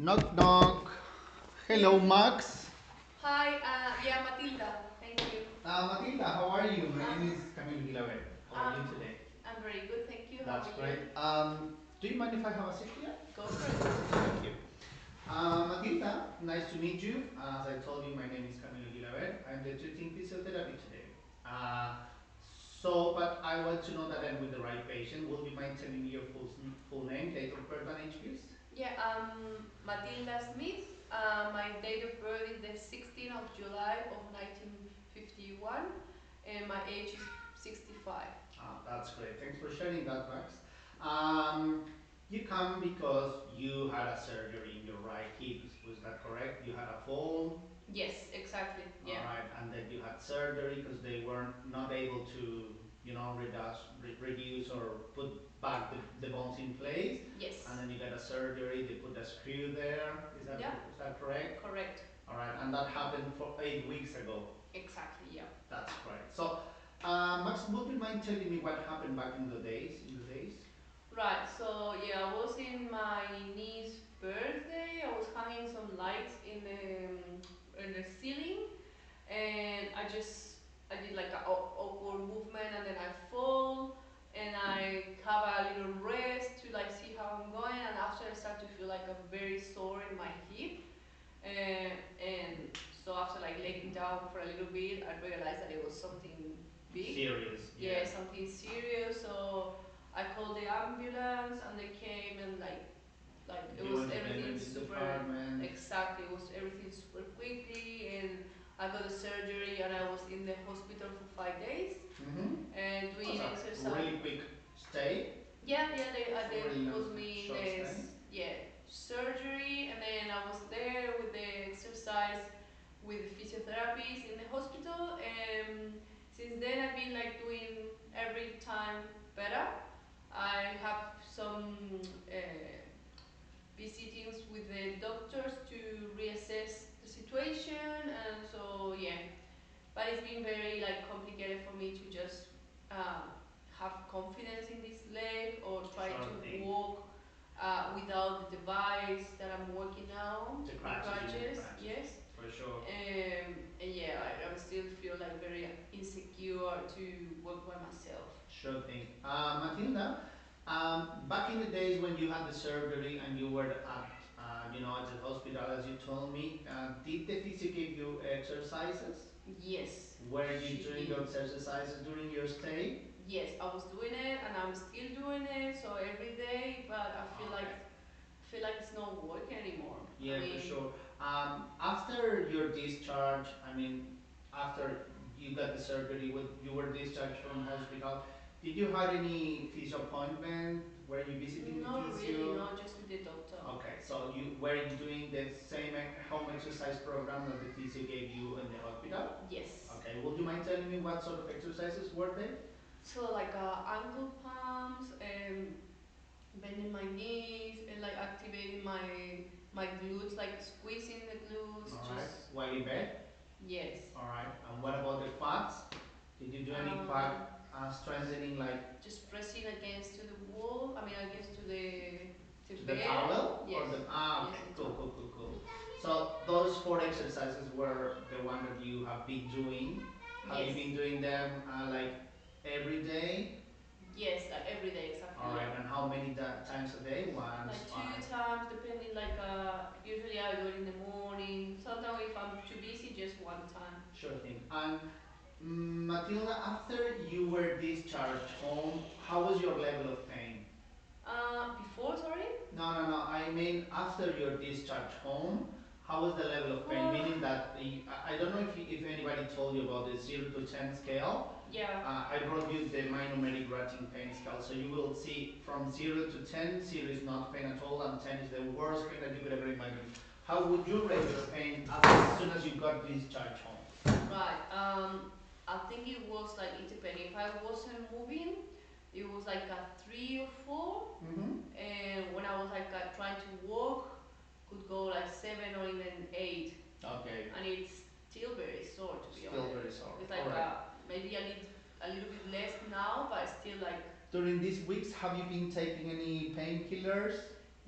Knock knock. Hello, Max. Hi, yeah, Matilda. Thank you. Matilda, how are you? My Um, name is Camilo Gilaver. How are you um, today? I'm very good, thank you. How That's are you? great. Do you mind if I have a seat here? Go for it. Thank you. Matilda, nice to meet you. As I told you, my name is Camilo Gilaver. I'm the treating physiotherapy today. Uh, but I want to know that I'm with the right patient. Will you mind telling me your full name, date of birth, and age, please? Yeah, Matilda Smith. My date of birth is the 16th of July of 1951, and my age is 65. That's great. Thanks for sharing that, Max. Um, you come because you had a surgery in your right hip. Was that correct? You had a fall. Yes, exactly. All Yeah. right, and then you had surgery because they weren't not able to, reduce or put back the bones in place. Yes. And then you got a surgery. They put a screw there. Yeah. Is that correct? Correct. All right, and that happened for 8 weeks ago. Exactly. Yeah. That's great. So, Max, would you mind telling me what happened back in the days? Right. So yeah, I was in my niece's birthday. I was hanging some lights in the ceiling, and I did like an awkward movement, and then I fall, and I have a little rest to like see how I'm going, and after I start to feel like I'm very sore in my hip, and so after like laying down for a little bit, I realized that it was something big. Serious, Yeah, something serious. So I called the ambulance, and they came, and like it You was went to the everything emergency super department. exactly. It was everything super quickly, and I got the surgery, and I was in the hospital for 5 days Mm-hmm. and doing That's a exercise. really quick stay. Yeah, So they really put me in short stay. yeah, surgery, and then I was there with the exercise with the physiotherapists in the hospital, and since then I've been like doing every time better. I have some visitings with the doctors to reassess the situation, and so yeah, but it's been very like complicated for me to just have confidence in this leg or try Sure to thing. walk without the device that I'm working now, The the crutches, you need the crutches. crutches. Yes. For sure. And yeah, I still feel like very insecure to work by myself. Sure thing. Matilda, back in the days when you had the surgery and you were at the hospital, as you told me, did the physio give you exercises? Yes, Were you she doing did. those exercises during your stay? Yes, I was doing it, and I'm still doing it. So every day, but Okay. I feel like it's not working anymore. I Yeah, for mean, sure. After your discharge, after you got the surgery, you were discharged from hospital. Did you had any physio appointment? Were you visiting the not really, physio? no, just with the doctor. Okay, so you were you doing the same home exercise program that the physio gave you in the hospital? Yes. Okay, would you mind telling me what sort of exercises were they? So like ankle pumps, bending my knees, and like activating my glutes, like squeezing the glutes, All right, just while in bed. yeah. Yes. All right, and what about the quads? Did you do any quad Um, strengthening like just pressing against to the wall. I mean, against to the to the bed. towel or Yes. the Yes, okay, the cool, towel. cool, cool, cool. So those four exercises were the one that you have been doing. Have you Yes. been doing them like every day? Yes, like every day, exactly. All right, Yeah. and how many times a day? Once, Like two twice? times, depending. Like usually I do it in the morning. Sometimes if I'm too busy, just one time. Sure thing. And Matilda, after you were discharged home, how was your level of pain? Before, sorry. No, no, no. I mean, after your discharge home, how was the level of pain? Well, Meaning that I don't know if anybody told you about the 0 to 10 scale. yeah. I brought you the minumeric rotting pain scale, so you will see from 0 to 10. 0 is not pain at all, and 10 is the worst pain that you could ever imagine. How would you rate your pain as soon as you got discharged home? Right. I think it was like it depended. If I wasn't moving, it was like a 3 or 4, Mm-hmm. and when I was like trying to walk, could go like 7 or even 8, Okay. and it's still very sore to be Still honest. very sore. It's All like right. maybe a little bit less now, but still like During these weeks, have you been taking any painkillers?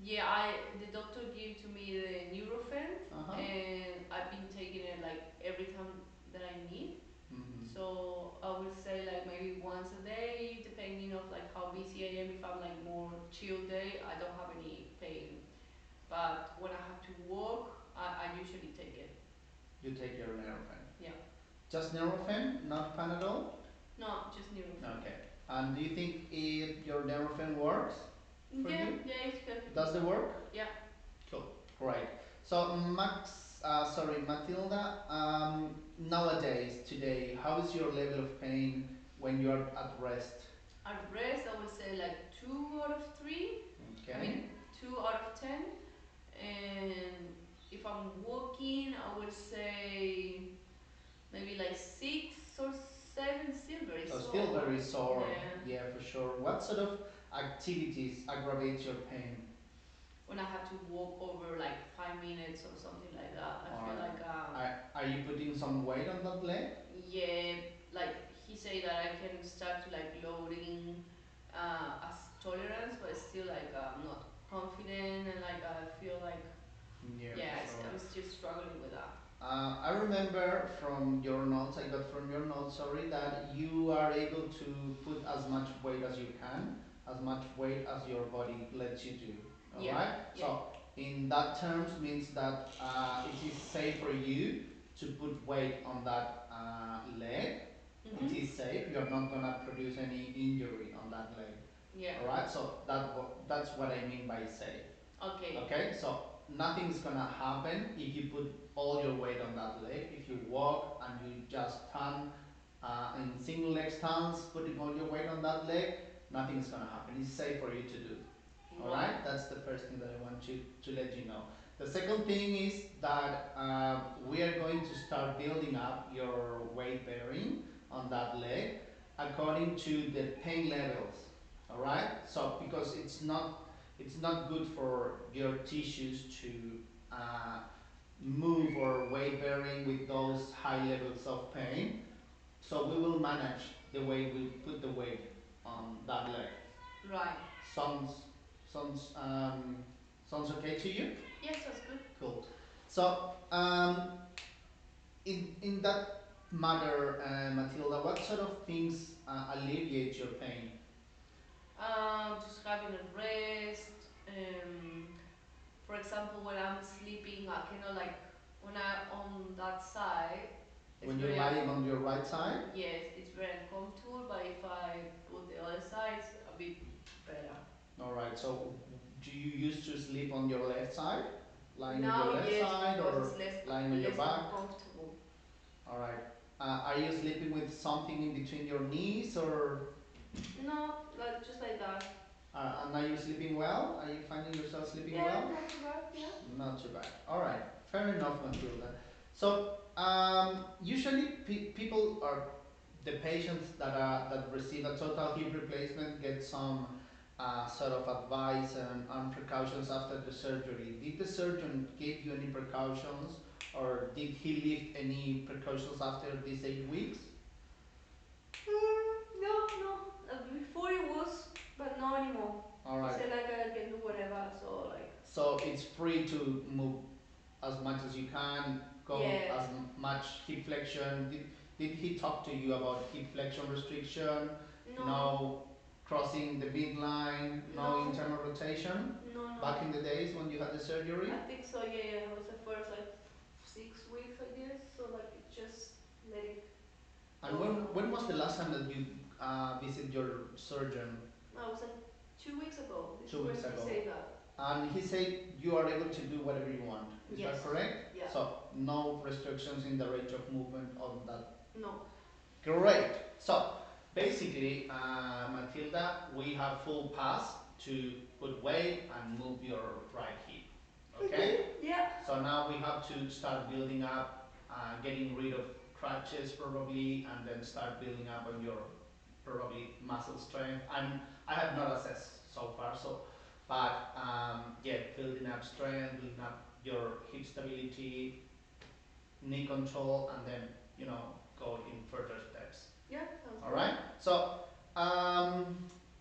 Yeah, the doctor gave to me the Nurofen, and I've been taking it like every time that I need. So I would say like maybe once a day, depending of like how busy I am. If I'm like more chill day, I don't have any pain. But when I have to work, I usually take it. You take your Nurofen. Yeah. Just Nurofen, not Panadol? No, just Nurofen. Okay. And do you think your Nurofen works for Yeah, you? yeah, it's helping. Does it work? Yeah. Cool. Great. So Matilda, nowadays, today, how is your level of pain when you are at rest? At rest, I would say like 2 out of 3. Okay. I mean, 2 out of 10. And if I'm walking, I would say maybe like 6 or 7. Still very So sore. still very sore. Yeah. Yeah, for sure. What sort of activities aggravate your pain? When I have to walk over like 5 minutes or something like that, I feel Alright. like Are you putting some weight on that leg? yeah, like he said that I can start to like loading as tolerance, but still like I'm not confident and like I feel like Yeah, yeah, for sure. I'm still struggling with that. I remember from your notes, I got from your notes, sorry, that you are able to put as much weight as you can, as much weight as your body lets you do. Yeah. Alright? Yeah. So, in that terms, means that it is safe for you to put weight on that leg. It is safe, you're not gonna produce any injury on that leg. Yeah. Alright? So, that's what I mean by safe. Okay. Okay, so nothing's gonna happen if you put all your weight on that leg. If you walk and you just stand in single leg stance, putting all your weight on that leg, nothing's gonna happen. It's safe for you to do. Alright, that's the first thing that I want to let you know. The second thing is that we are going to start building up your weight bearing on that leg according to the pain levels. Alright, so because it's not good for your tissues to uh, move or weight bearing with those high levels of pain. So we will manage the way we put the weight on that leg. Right. Sounds sounds sounds okay to you? Yes, that's good. Cool. So in that matter, Matilda, what sort of things alleviate your pain? Just having a rest. For example, when I'm sleeping, I cannot like when I'm on that side. When you're lying on your right side? Yes, it's very uncomfortable. But if I put the other side, it's a bit better. Alright, so do you used to sleep on your left side? Lying on Now, your left yes, side because or it's lying on your less back? uncomfortable. Alright. Are you sleeping with something in between your knees or? No, like just like that. And are you sleeping well? Are you finding yourself sleeping Yeah, well? not too bad. Yeah. Not too bad. Alright, fair enough, Matilda. So, usually people or the patients that receive a total hip replacement get some sort of advice and precautions after the surgery. Did the surgeon give you any precautions, or did he lift any precautions after these 8 weeks? No. Before it was, but not anymore. Alright. He said like I can do whatever. So like. So it's free to move as much as you can, go as much hip flexion. Did he talk to you about hip flexion restriction? No. No crossing the midline, no internal rotation? No. Back in the days when you had the surgery? I think so. Yeah. It was the first like 6 weeks, I guess. So like it just let it. And when was the last time that you visited your surgeon? No, it was like 2 weeks ago. This 2 weeks is when ago. he said that. And he said you are able to do whatever you want. Is Yes. that correct? Yeah. So no restrictions in the range of movement on that. No. Great. So basically, Matilda, we have full pass to put weight and move your right hip. Okay? Yeah. So now we have to start building up, getting rid of crutches probably, and then start building up on your probably muscle strength. I have not assessed so far, but yeah, building up strength, building up your hip stability, knee control, and then go in further steps. Yeah. Sounds All right. So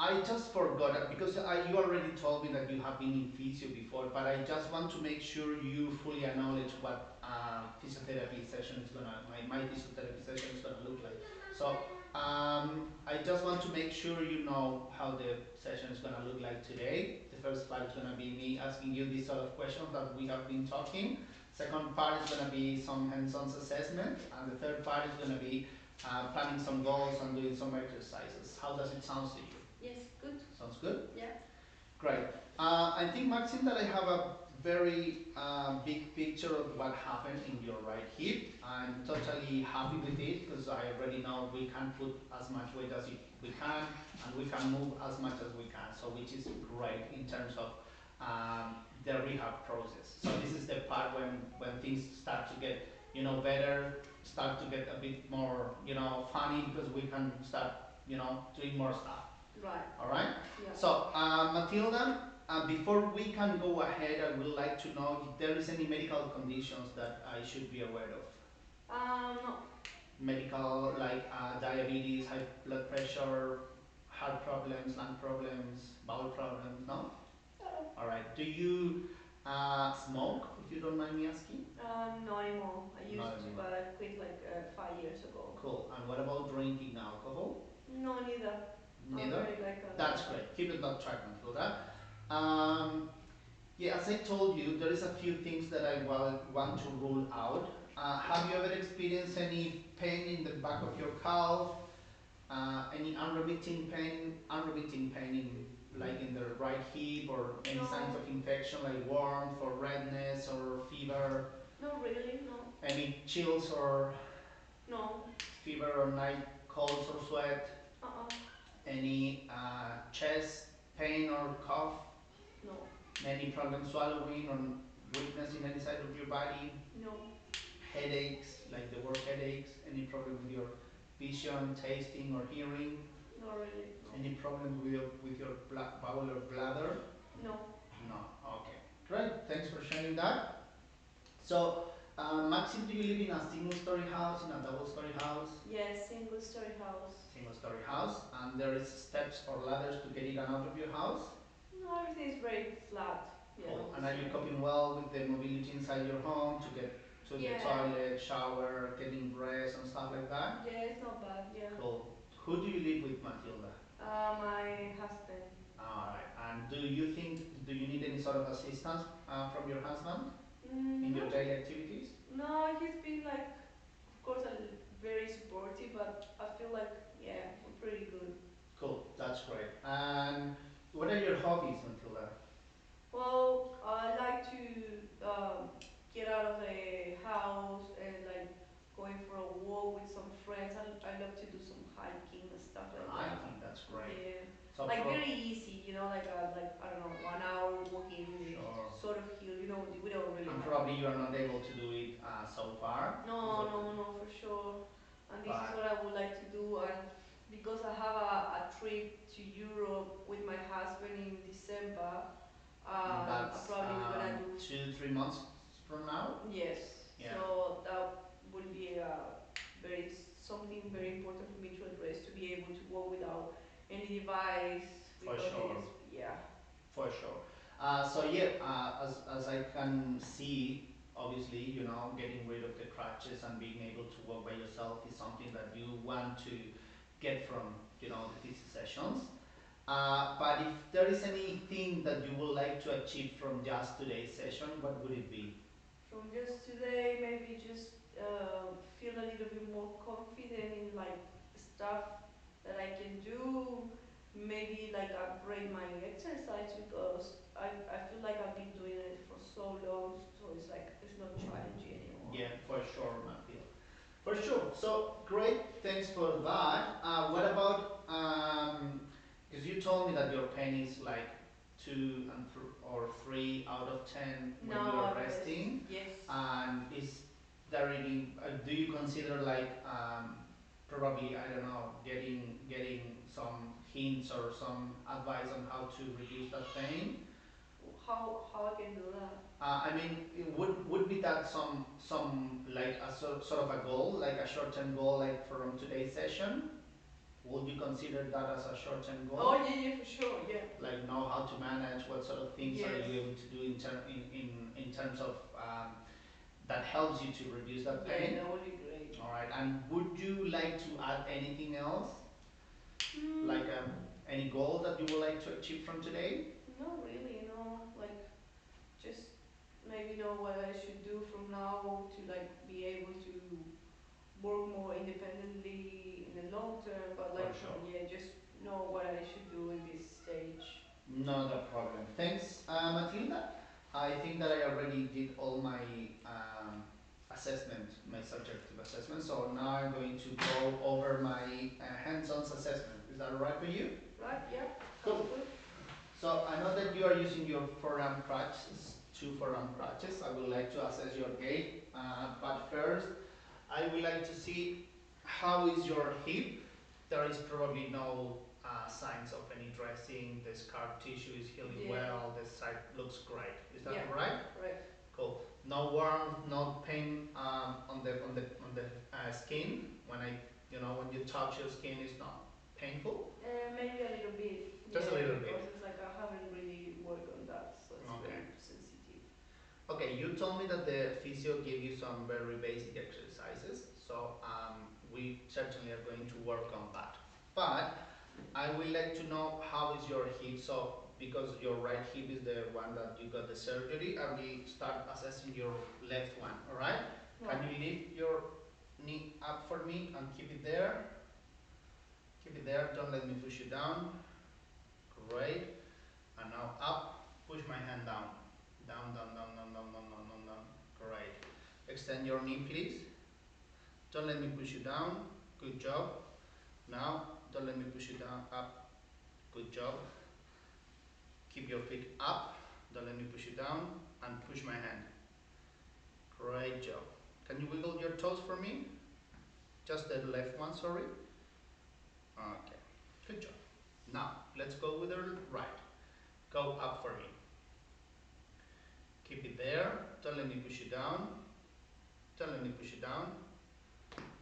I just forgot that because you already told me that you have been in physio before, but I just want to make sure you fully acknowledge what physiotherapy session is gonna my physiotherapy session is gonna look like. So I just want to make sure you know how the session is gonna look like today. The first part is gonna be me asking you these sort of questions that we have been talking. Second part is gonna be some hands-on assessment, and the third part is gonna be planning some goals and doing some exercises. How does it sound to you? Yes, good. Sounds good? Yeah. Great. I think, Maxim, that I have a very big picture of what happened in your right hip. I'm totally happy with it because I already know we can put as much weight as we can and we can move as much as we can, so which is great in terms of the rehab process. So this is the part when things start to get, better, start to get a bit more, funny because we can start, doing more stuff. Right. All right? Yeah. So, Matilda, before we can go ahead, I would like to know if there is any medical conditions that I should be aware of. No. Medical, like diabetes, high blood pressure, heart problems, lung problems, bowel problems, no? No. All right. Do you smoke, if you don't mind me asking? Not anymore. I Not used to, anymore. but I quit like 5 years ago. Cool. And what about drinking alcohol? No, neither. I'm Neither? very like That's great. Keep it that track, Matilda. Um, Yeah, as I told you, there is a few things that I want to rule out. Have you ever experienced any pain in the back of your calf? Any unremitting pain like in the right hip, or any signs no, of infection like warmth or redness or fever? not really. No, Any chills or no. fever or night colds or sweat? Uh. Any chest pain or cough? No, Any problem swallowing or weakness in any side of your body? no, Headaches, like the worst headaches? Any problem with your vision, tasting, or hearing? not really. No, Any problem with your bowel or bladder? no. No. Okay. Great. Thanks for sharing that. So, Maxim, do you live in a single story house, in a double story house? Yes, single story house. Single story house, and there is steps or ladders to get in and out of your house? No, everything is very flat. Yeah. Cool. And are you coping well with the mobility inside your home to get to the Yeah. toilet, shower, getting dressed, and stuff like that? Yeah, it's not bad. Yeah. Cool. Who do you live with, Matilda? My husband. Alright. And do you need any sort of assistance from your husband in your Not. daily activities? No, he's been like, of course, very supportive, but I feel like, yeah, we're pretty good. Cool. That's great. And what are your hobbies, Matilda? Well, I like to get out of the house and like going for a walk with some friends. I love to do some hiking and stuff like that. Hiking. That's great. Yeah, So like for very easy, like I don't know, 1 hour walking sure. sort of hill. We don't really And have. probably you are not able to do it so far. Is No, what? no, no, for sure. And this is But what I would like to do. And because I have a trip to Europe with my husband in December, that's probably we're gonna do. 2 3 months from now. Yes. Yeah, So that will be something very important for me to address, to be able to walk without any device for because it sure, is, yeah. for sure. So yeah, as I can see, obviously, getting rid of the crutches and being able to walk by yourself is something that you want to get from the physio sessions. But if there is anything that you would like to achieve from just today's session, what would it be? From just today, maybe just feel a little bit more confident in like stuff that I can do. Maybe like upgrade my exercise because I feel like I've been doing it for so long, so it's like it's not challenging anymore. Yeah, for sure, Matthew. For sure. So great. Thanks for that. What about because you told me that your pain is like 2 or 3 out of 10 when you Now are I rest. resting, Yes. and is there any? Do you consider like probably, I don't know, getting some hints or some advice on how to reduce that pain? How I can do that? I mean, would be that some like a sort of a goal, like a short term goal, like from today's session? Would you consider that as a short-term goal? Oh yeah, for sure, yeah. Like know how to manage, what sort of things are Yes. you able to do in terms of that helps you to reduce that pain? Yeah, that would be great. All right. And would you like to add anything else? Like any goal that you would like to achieve from today? Not really, like just maybe know what I should do from now to like be able to work more independently in the long term, but like For sure. yeah, just know what I should do in this stage. Not a problem. Thanks, Matilda. I think that I already did all my assessment, my subjective assessment. So now I'm going to go over my hands-on assessment. Is that all right for you? Right, yeah. Cool. So I know that you are using your forearm crutches, two forearm crutches. I would like to assess your gait, but first I would like to see how is your hip. There is probably no signs of any dressing. The scar tissue is healing well. The site looks great. Is that right? Right. Cool. No warmth, no pain on the skin. When you touch your skin, it's not painful. Maybe a little bit. Just a little bit. Because it's like I haven't really worked on that, so it's Okay. very sensitive. Okay, you told me that the physio gave you some very basic exercises, so we certainly are going to work on that. But I would like to know how is your hip. So because your right hip is the one that you got the surgery, I will start assessing your left one. All right? Can you lift your knee up for me and keep it there? Keep it there. Don't let me push you down. Great. And now up. Push my hand down. Down, down, down, down, down, down, down, down, down. Great. Extend your knee, please. Don't let me push you down. Good job. Now, don't let me push you down. Up. Good job. Keep your feet up. Don't let me push you down. And push my hand. Great job. Can you wiggle your toes for me? Just the left one, sorry. Okay. Good job. Now, let's go with the right. Go up for me. Keep it there. Don't let me push you down. Don't let me push you down.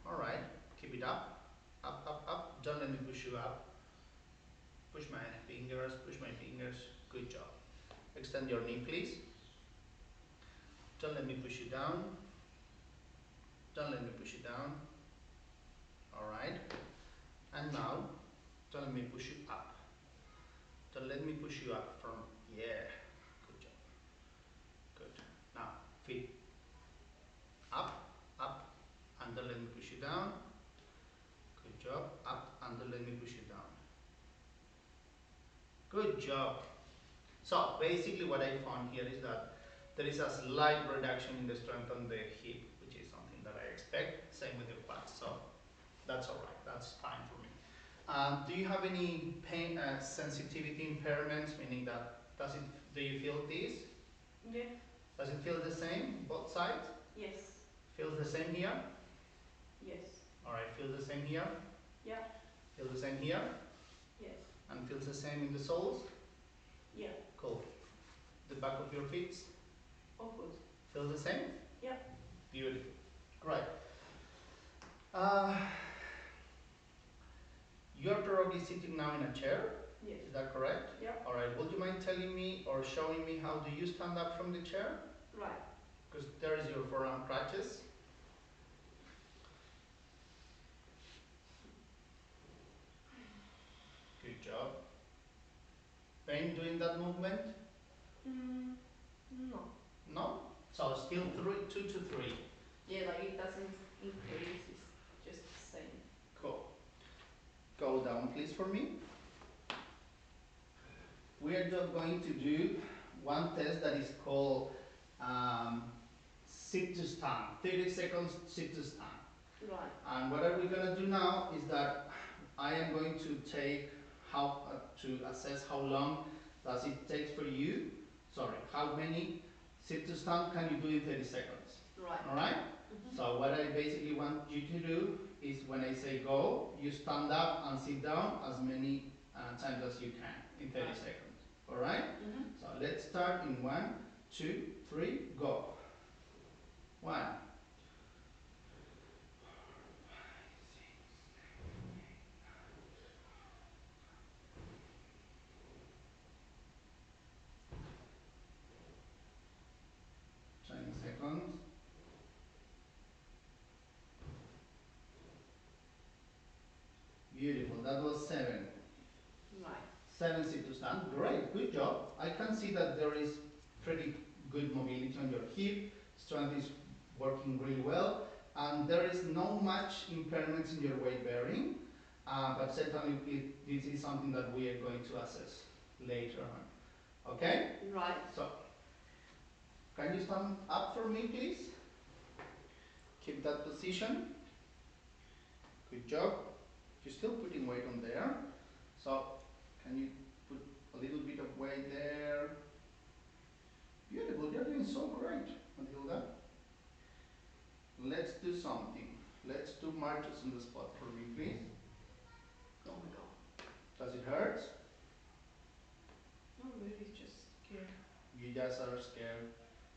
Alright. Keep it up. Up, up, up. Don't let me push you up. Push my fingers. Push my fingers. Good job. Extend your knee, please. Don't let me push you down. Don't let me push you down. Alright. And now, don't let me push you up. Don't let me push you up from, yeah. Good job. Good. Now, feet up, up, and don't let me push you down. Good job. Up, and don't let me push you down. Good job. So, basically what I found here is that there is a slight reduction in the strength on the hip, which is something that I expect. Same with the quads. So, that's alright. That's fine for me. Do you have any pain sensitivity impairments? Meaning that do you feel this? Yeah. Does it feel the same both sides? Yes. Feels the same here? Yes. All right. Feels the same here? Yeah. Feel the same here? Yes. And feels the same in the soles? Yeah. Cool. The back of your feet? All good. Feels the same? Yeah. Beautiful. Great. You're probably sitting now in a chair. Yes. Is that correct? Yeah. All right. Would you mind telling me or showing me how do you stand up from the chair? Right. Because there is your forearm crutches. Good job. Pain doing that movement? No. No? So still 2 to 3. Yeah, like it doesn't increase, it's just the same. Cool. Go down please for me. We are just going to do one test that is called sit to stand. 30 seconds sit to stand. Right. And what are we going to do now is that I am going to take to assess how long does it take for you, how many sit to stand can you do in 30 seconds. Right. Alright? So what I basically want you to do is when I say go, you stand up and sit down as many times as you can in 30 seconds. Alright? So let's start in 1, 2, 3, go. 1, seconds. Beautiful. That was 7. Right. 7 sit to stand. Great. Good job. I can see that there is pretty good mobility on your hip. Strength is working really well. And there is no much impairments in your weight bearing. But certainly this is something that we are going to assess later on. Okay? Right. So, can you stand up for me, please? Keep that position. Good job. You're still putting weight on there. So, can you put a little bit of weight there? Beautiful. You're doing so great, Matilda. Let's do something. Let's do marches on the spot for me, please. Oh my god. Does it hurt? No, maybe it's just scared. You just are scared.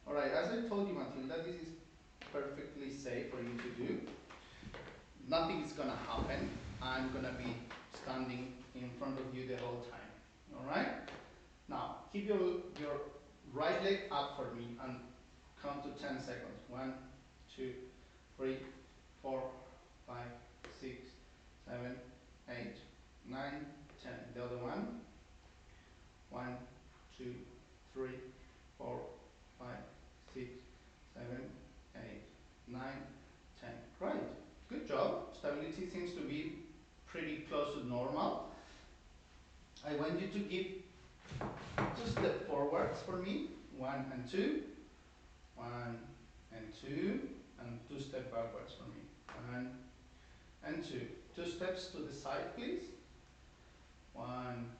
Alright, as I told you, Matilda, this is perfectly safe for you to do. Nothing is gonna happen. I'm gonna be standing in front of you the whole time. Alright? Now, keep your right leg up for me and count to 10 seconds. 1, 2, 3, 4, 5, 6, 7, 8, 9, 10. The other one. 1, 2, 3, 4, 5, 6, 7, 8, 9, 10. Right. Good job. Stability seems to be pretty close to normal. I want you to give 2 steps forwards for me. 1 and 2. 1 and 2. And 2 steps backwards for me. 1 and 2. 2 steps to the side, please. 1,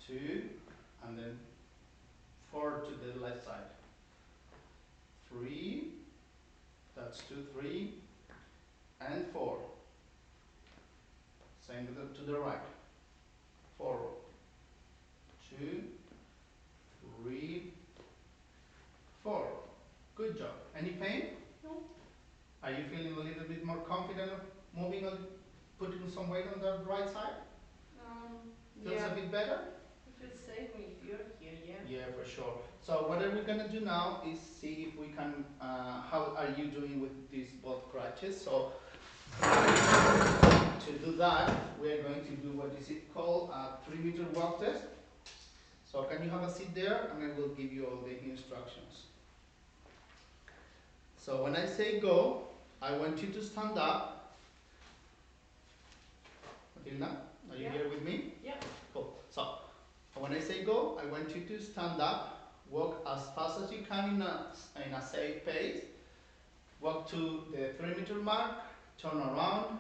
2, and then 4 to the left side. 3. That's 2, 3, and 4. Same to the right. 4, 2, 3, 4. Good job. Any pain? No. Are you feeling a little bit more confident of moving on, putting some weight on the right side? Feels Yeah. a bit better? It feels safe when you're here, yeah. Yeah, for sure. So what are we gonna do now is see if we can, how are you doing with these both crutches? So to do that, we are going to do what is it called a 3-meter walk test. So can you have a seat there, and I will give you all the instructions. So when I say go, I want you to stand up. Matilda, are you here with me? Yeah. Cool. So when I say go, I want you to stand up, walk as fast as you can in a safe pace. Walk to the 3-meter mark, turn around,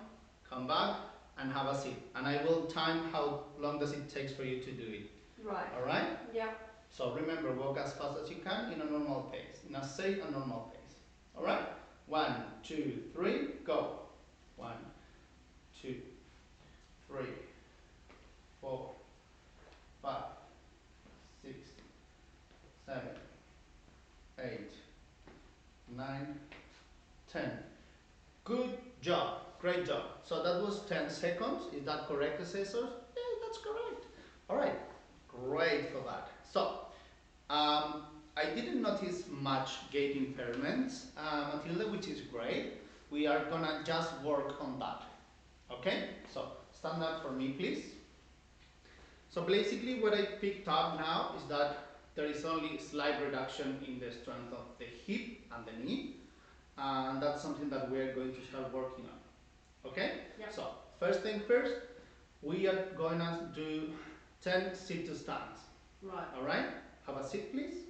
come back, and have a seat. And I will time how long does it takes for you to do it. Right. Alright? Yeah. So remember, walk as fast as you can in a normal pace, in a safe and normal pace. Alright? 1, 2, 3, go. 1, 2, 3, 4, 5, 6, 7, 8, 9, 10. Good job. Great job. So that was 10 seconds. Is that correct, assessors? Yeah, that's correct. Alright. Great for that. So, I didn't notice much gait impairments, Matilda, which is great. We are gonna just work on that. Okay? So, stand up for me, please. So basically what I picked up now is that there is only slight reduction in the strength of the hip and the knee. And that's something that we are going to start working on. Okay? Yeah. So, first thing first, we are going to do 10 sit to stands. Right. Alright? Have a seat, please.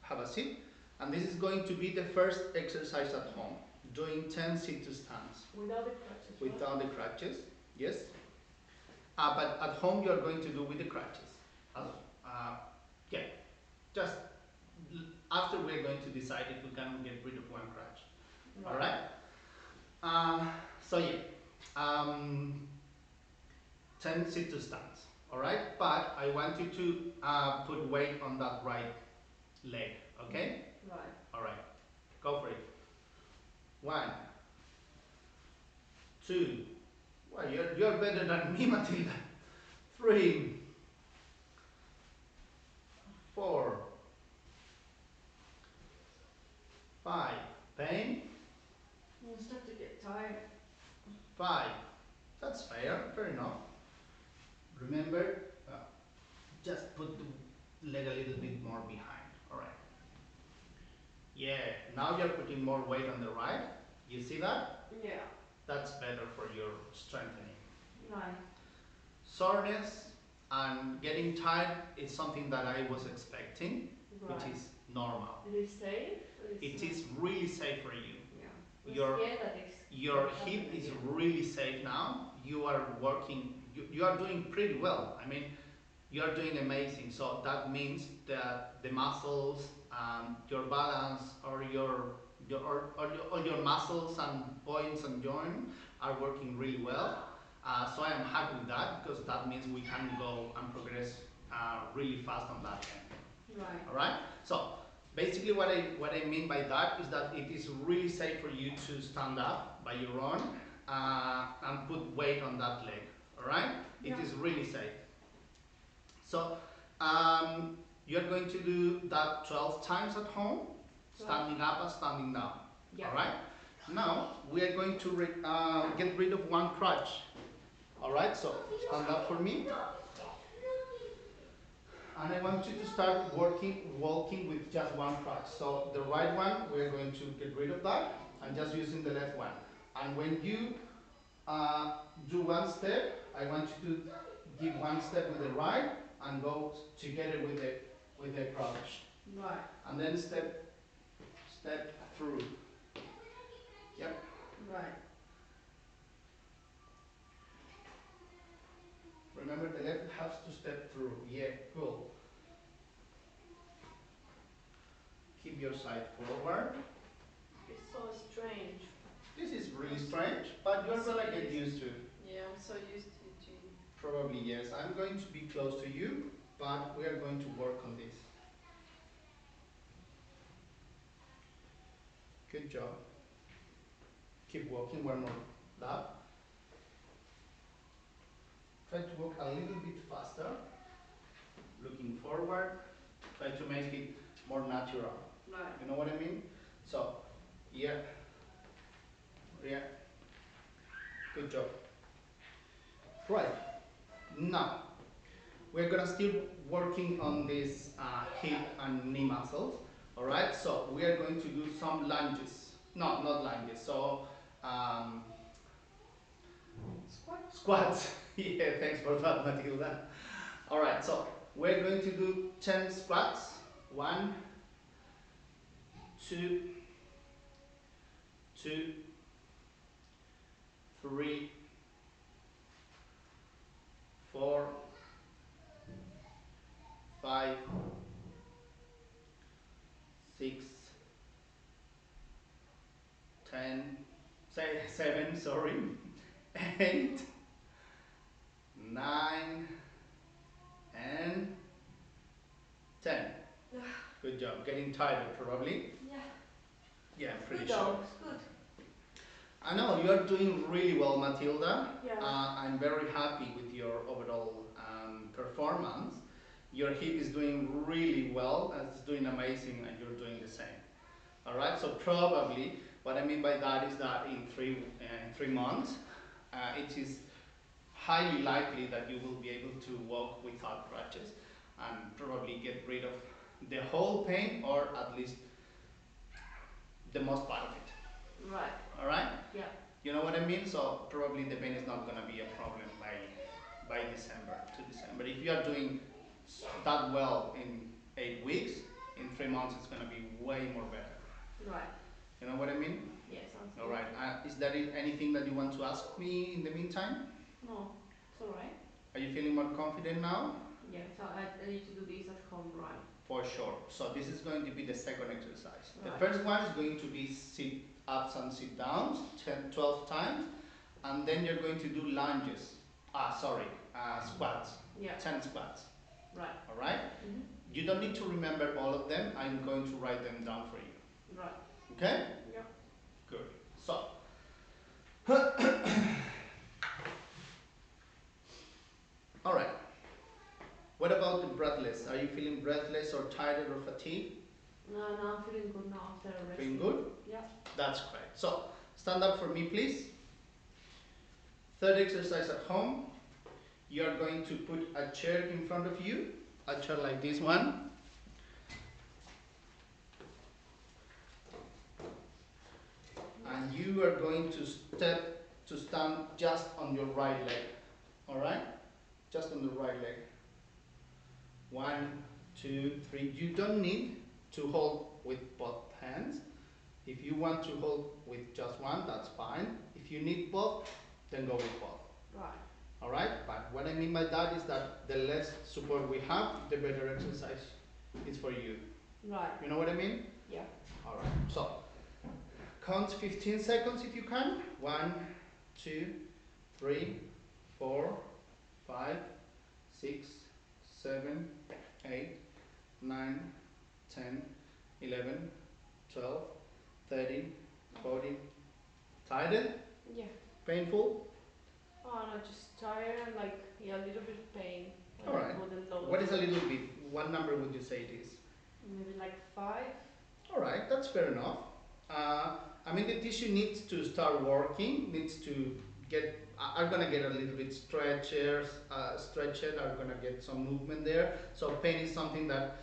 Have a seat. And this is going to be the first exercise at home. Doing 10 sit to stands. Without the crutches. Without the crutches, yes. But at home you are going to do with the crutches. Yeah. Just after we're going to decide if we can get rid of one crutch. Right. Alright? So yeah. 10 sit to stands. Alright? But I want you to put weight on that right leg. Okay? Right. Alright. Go for it. 1, 2. Well, you're better than me, Matilda. 3, 4, Remember, just put the leg a little bit more behind. Alright. Yeah, now you're putting more weight on the right. You see that? Yeah. That's better for your strengthening. Right. Soreness and getting tired is something that I was expecting, Right. which is normal. It is safe? It is really safe for you. Yeah. Your hip is really safe now. You are working, you are doing pretty well. I mean, you are doing amazing. So that means that the muscles, your balance, or or your muscles and points and joints are working really well. So I am happy with that because that means we can go and progress really fast on that end. Right. All right. So basically, what I mean by that is that it is really safe for you to stand up by your own and put weight on that leg. All right. Yeah. It is really safe. So you're going to do that 12 times at home, standing up and standing down. Yeah. All right. Now we are going to get rid of one crutch. All right. So stand up for me. And I want you to start walking with just one crutch. So the right one, we're going to get rid of that and just using the left one. And when you do one step, I want you to give one step with the right and go together with the crutch. Right. And then step through. Yep. Right. Remember, the left has to step through. Yeah, cool. Keep your side forward. It's so strange. This is really strange, but you're gonna get used to it. Yeah, I'm so used to gym. Probably yes. I'm going to be close to you, but we are going to work on this. Good job. Keep walking one more lap. Try to walk a little bit faster. Looking forward. Try to make it more natural. Right. You know what I mean? So, yeah. Yeah. Good job. Right. Now, we're gonna still working on this hip and knee muscles. All right. So we are going to do some lunges. No, not lunges. So squats. Yeah. Thanks for that, Matilda. All right. So we're going to do 10 squats. 1, 2, 2, 3, 4, 5, 6, 10, say 7, sorry, 8, 9, and 10. Good job. Getting tired probably. Yeah. Yeah, I'm pretty Good sure. It's good. I know you're doing really well, Matilda. Yeah. I'm very happy with your overall performance. Your hip is doing really well. It's doing amazing, and you're doing the same. All right. So probably what I mean by that is that in 3 months, it is highly likely that you will be able to walk without crutches and probably get rid of the whole pain, or at least the most part of it. Right. All right. Yeah. You know what I mean? So probably the pain is not going to be a problem by December to December. If you are doing that well in 8 weeks, in 3 months it's going to be way more better. Right. You know what I mean? Yeah, sounds good. All right. Is there anything that you want to ask me in the meantime? No, it's alright. Are you feeling more confident now? Yeah, so I need to do this at home, right? For sure. So this is going to be the second exercise. Right. The first one is going to be sit ups and sit downs 12 times, and then you're going to do lunges. Squats. Yeah. 10 squats. Right. All right? Mm-hmm. You don't need to remember all of them. I'm going to write them down for you. Right. Okay? Yeah. Good. So, all right. What about the breathless? Are you feeling breathless or tired or fatigued? No, I'm feeling good now after resting. Feeling good? Yeah. That's great. So, stand up for me, please. Third exercise at home. You are going to put a chair in front of you, a chair like this one, and you are going to stand just on your right leg. All right, just on the right leg. 1, 2, 3. You don't need to hold with both hands. If you want to hold with just one, that's fine. If you need both, then go with both. Right. All right. But what I mean by that is that the less support we have, the better exercise is for you. Right. You know what I mean? Yeah. All right. So count 15 seconds if you can. 1, 2, 3, 4, 5, 6, 7, 8, 9, 10, 11, 12, 13, 14. Tired? Yeah. Painful? Oh no, just tired and like yeah, a little bit of pain. All right. What is a little bit? What number would you say it is? Maybe like 5. All right, that's fair enough. I mean, the tissue needs to start working, needs to get, are gonna get a little bit stretched, are gonna get some movement there. So pain is something that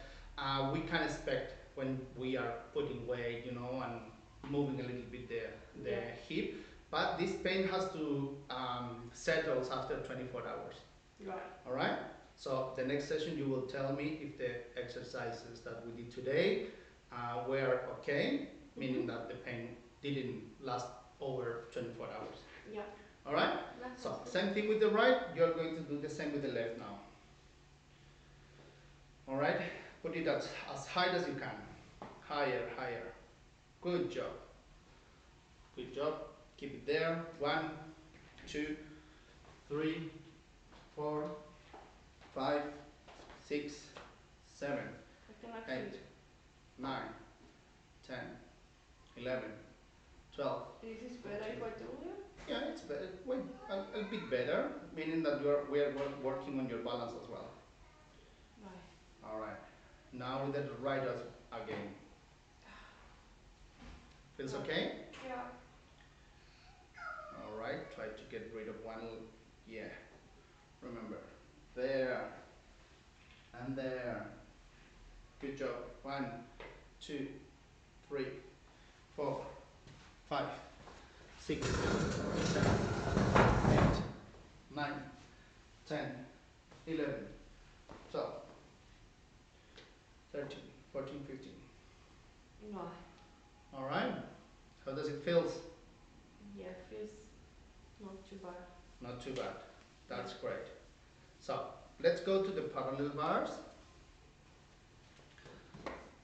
we can expect when we are putting weight, you know, and moving a little bit the Yeah. hip. But this pain has to settle after 24 hours. Right. All right. So the next session you will tell me if the exercises that we did today were okay, meaning that the pain didn't last over 24 hours. Yeah. All right. So same thing with the right. You're going to do the same with the left now. All right. Put it as high as you can. Higher, higher. Good job. Good job. Keep it there. 1, 2, 3, 4, 5, 6, 7, I can actually. 8, 9, 10, 11, 12. Is this better if I do it? Yeah, it's better. Wait, a bit better, meaning that we are working on your balance as well. Right. All right. Now with the right again. Feels okay? Yeah. All right. Try to get rid of one. Yeah. Remember. There. And there. Good job. 1, 2, 3, 4, 5, 6, 7, 8, 9, 10, 11, 12, 13, 14, 15. No. All right. How does it feel? Yeah, it feels not too bad. Not too bad. That's great. So let's go to the parallel bars.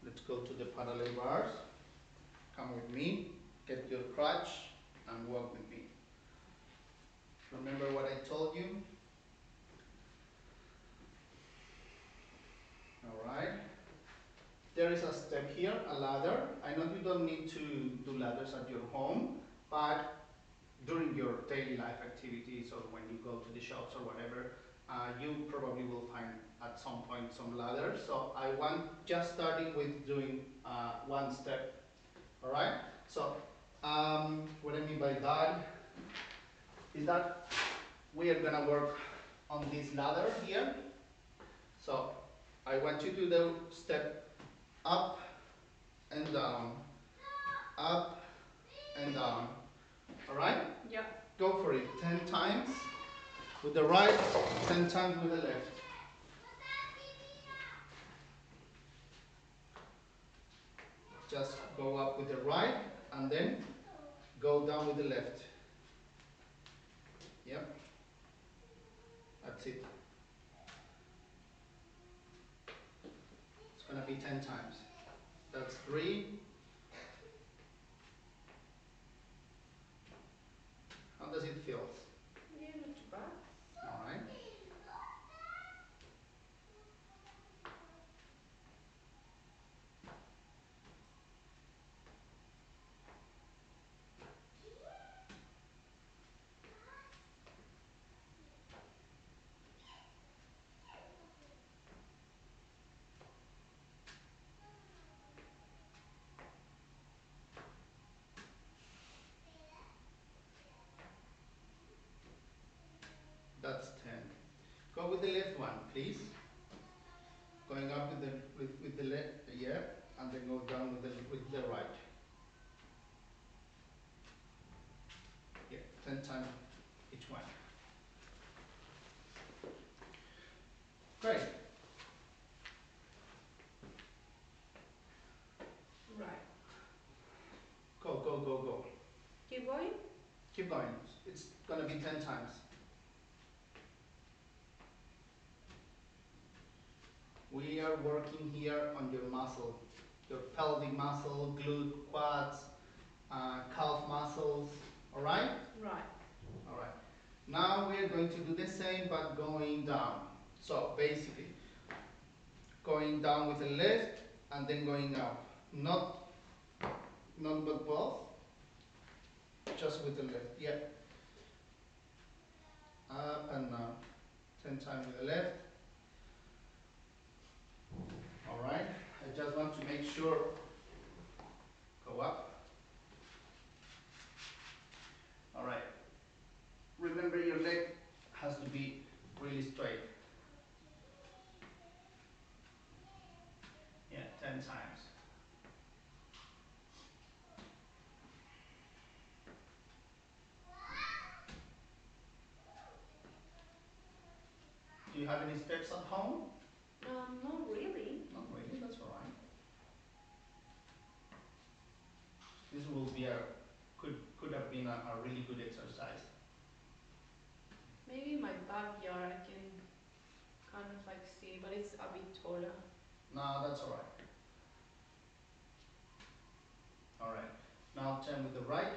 Let's go to the parallel bars. Come with me. Get your crutch and walk with me. Remember what I told you? All right. There is a step here, a ladder. I know you don't need to do ladders at your home, but during your daily life activities or when you go to the shops or whatever, you probably will find at some point some ladders. So I want just starting with doing one step. All right. So what I mean by that is that we are gonna work on this ladder here. So I want you to do step up and down, up and down. All right. Yeah. Go for it 10 times with the right, 10 times with the left. Just go up with the right and then go down with the left. Yep. That's it. It's going to be 10 times. That's 3. How does it feel? Yeah, not too bad. All right. That's 10. Go with the left one, please. Going up with the left, yeah, and then go down with the right. Yeah, 10 times each one. Great. Right. Go, go, go, go. Keep going. Keep going. It's gonna be 10 times. We are working here on your muscle, your pelvic muscle, glute, quads, calf muscles. All right? Right. All right. Now we are going to do the same but going down. So basically, going down with the left and then going up. Not but both, just with the left. Yeah. Up and down. 10 times with the left. All right. I just want to make sure. Go up. All right. Remember your leg has to be really straight. Yeah, 10 times. Do you have any steps at home? Not really. Not really, that's all right. This will be could have been a really good exercise. Maybe in my backyard I can kind of like see, but it's a bit taller. No, that's all right. All right. Now turn with the right.